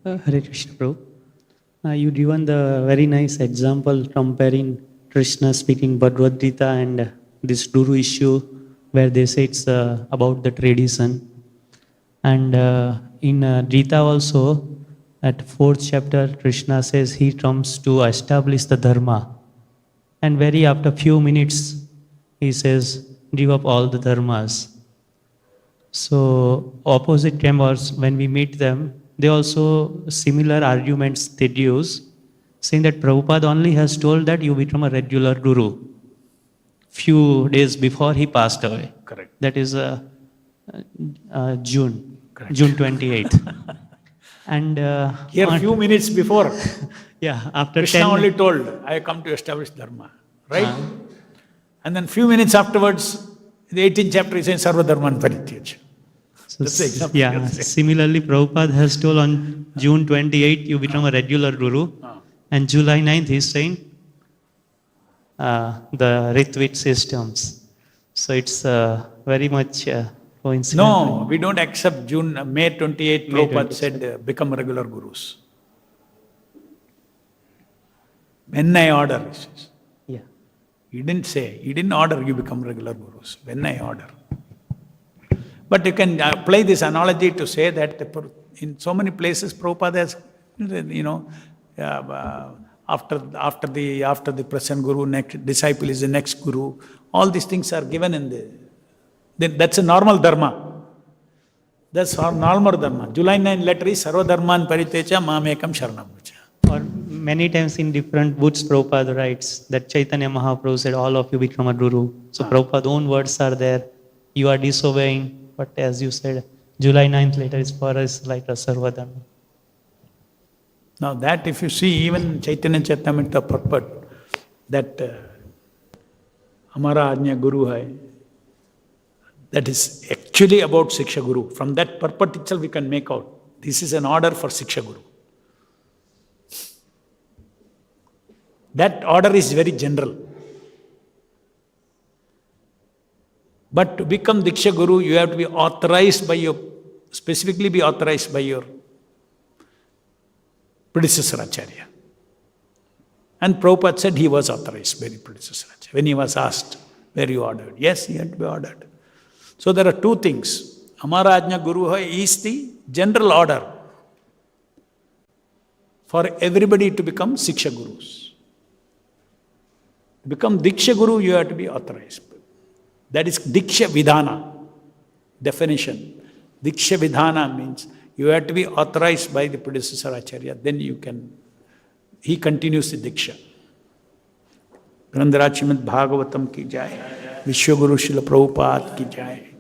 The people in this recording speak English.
Hare Krishna, Prabhu. You given the very nice example comparing Krishna speaking Bhagavad Gita and this Guru issue where they say it's about the tradition. And in Gita also, at 4th chapter, Krishna says he comes to establish the dharma. And very after few minutes, he says, give up all the dharmas. So opposite chambers, when we meet them, they also similar arguments they use, saying that Prabhupada only has told that you become a regular guru few days before he passed away. Correct. That is June, Correct. June 28th. And here a few minutes before, yeah, after Krishna 10 only told, I come to establish dharma, right? And then few minutes afterwards, the 18th chapter is saying Sarva Dharman Parityaj. So That's the example. yeah, similarly, Prabhupada has told on June 28, you become a regular guru. And July 9th, he's saying the Ritvit systems. So it's very much coincident. No, we don't accept May 28, Prabhupada said, become regular gurus. When I order, he says. Yeah. He didn't order you become regular gurus. When I order. But you can apply this analogy to say that in so many places Prabhupada has, after the present guru, next disciple is the next guru. All these things are given in that's a normal dharma. That's our normal dharma. July 9 letter is Sarva Dharman Paritecha Mamekam Sharanam Vraja. Or many times in different books, Prabhupada writes that Chaitanya Mahaprabhu said, all of you become a guru. So Prabhupada's own words are there. You are disobeying. But as you said, July 9th letter is for us like a Sarva Dharma. Now that if you see even Chaitanya Charitamrita purport, that Hamara Ajna Guru hai, that is actually about Siksha Guru. From that purport itself we can make out, this is an order for Siksha Guru. That order is very general. But to become Diksha Guru, you have to be authorized by specifically be authorized by your predecessor Acharya. And Prabhupada said he was authorized by the predecessor Acharya. When he was asked, were you ordered? Yes, he had to be ordered. So there are two things. Hamara Ajna Guru hai is the general order for everybody to become Siksha Gurus. To become Diksha Guru, you have to be authorized. That is Diksha Vidhana definition. Diksha Vidhana means you have to be authorized by the predecessor Acharya, then he continues the Diksha. Grandharaj Srimad Bhagavatam ki jai, Vishwaguru Srila Prabhupada ki jai.